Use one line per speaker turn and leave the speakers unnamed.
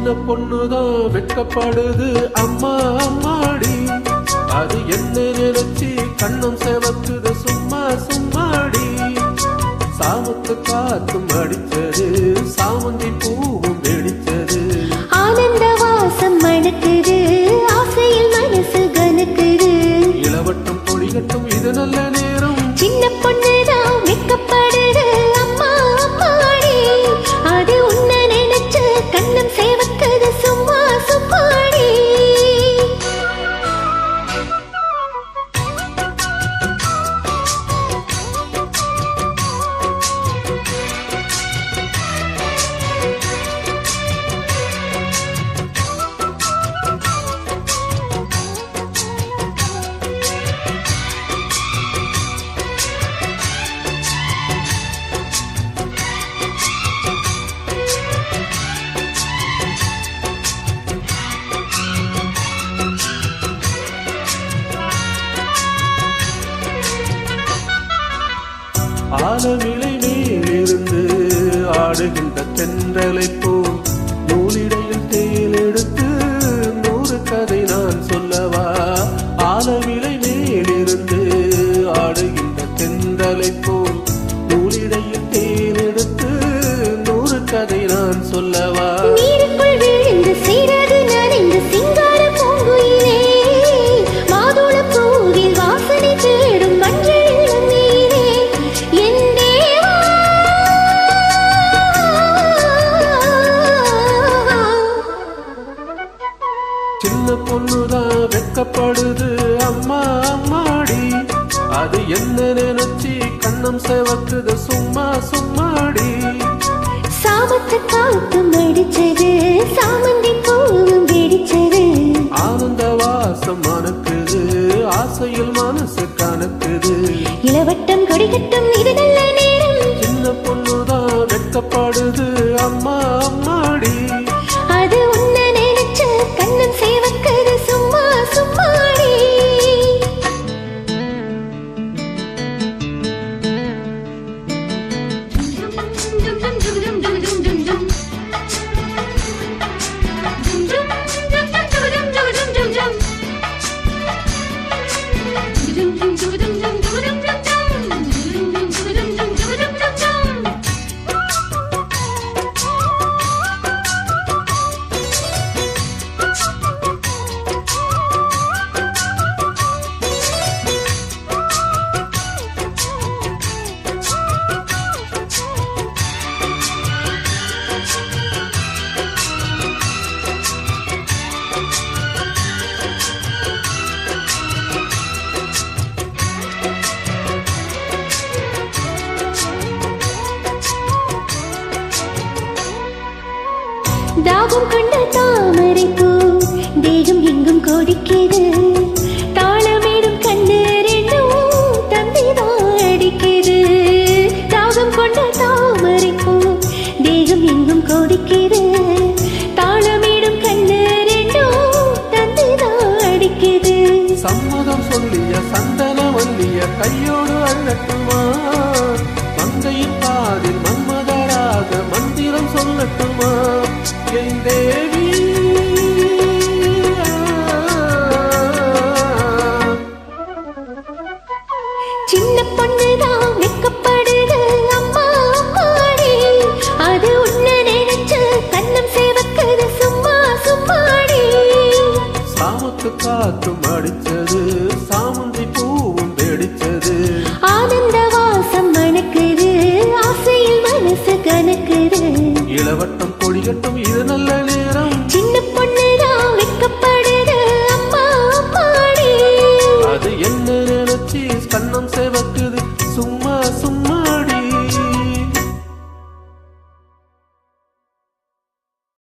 சின்ன பொண்ணுதான் வெட்கப்படுது அம்மா அம்மாடி, அது என்ன நினைச்சு கண்ணம் செவக்குது சும்மா சும்மாடி. சாமத்து காத்தும் அடிச்சது, சாமந்தி பூவும் வெடிச்சது,
ஆனந்த வாசம் மணக்குது, ஆசையில் மனசு கனக்குது.
இளவட்டம் பொழிகட்டும் இது நல்ல நேரம்,
சின்ன பொண்ணுதான் வெட்கப்படுது அம்மா அம்மாடி, அது உன்னை நினைச்சு கண்ணம் சேவக்குது சும்மா சும்மாடி.
ஆலமிலை மேலிருந்து ஆடுகின்ற தென்றலை போல் நூலிடையில் தேல் எடுத்து 100 கதை நான் சொல்லவா. ஆலமிலை மேலிருந்து ஆடுகின்ற தென்றலை போல் நூலிடையில் தேல் எடுத்து 100 கதை நான் சொல்லவா.
நீருக்குள் விழுந்து சீரது நனைந்து சிங்கார பூங்குயிலே, மாதுள பூவில் வாசனை தேடும் மஞ்சள் நீரே, என் தேவா.
சின்ன பொண்ணுதான் வெட்கப்படுது அம்மா அம்மாடி, அது என்ன நினைச்சு கண்ணம் செவக்குது சும்மா சும்மாடி.
சாமத்து காத்தும் அடிச்சது, சாமந்தி பூவும் வெடிச்சது,
ஆனந்த வாசம் மணக்குது, ஆசையில் மனசு கணக்குது.
இளவட்டம் கொடிகட்டும் இது நல்ல நேரம்,
சின்ன பொண்ணுதான் வெட்கப்படுது அம்மா அம்மாடி,
அது உன்னை நினைச்சு கண்ணம் சேவக்குது சும்மா சும்மாடி. தாகம் கண்ட தாமரை பூ தேகம் எங்கும் கொதிக்கிறது, தாளமேடும் கண்ணு ரெண்டும் தந்திதான் அடிக்கிறது. தாகம் கொண்ட தாமரை பூ தேகம் எங்கும் கொதிக்கிறது, தாளமேடும் கண்ணு ரெண்டும் தந்திதான் அடிக்கிறது.
சம்மதம் சொல்லிய சந்தன வல்லிய கையோடு அழட்டுமா, மங்கையின் பாதில் மன்மதராக மந்திரம் சொல்லட்டுமா. என் தேவி
சின்ன பொண்ணுதான் வெட்கப்படுது அம்மா அம்மாடி, அது உன்னை நினைச்சு கண்ணம் சேவக்குது சும்மா சும்மாடி.
சாமத்து காத்தும் அடிச்சது, சாமந்தி பூவும் வெடிச்சது,
ஆனந்த வாசம் மணக்குது, ஆசையில் மனசு கனக்குது.
இளவட்டம் கொடிகட்டும்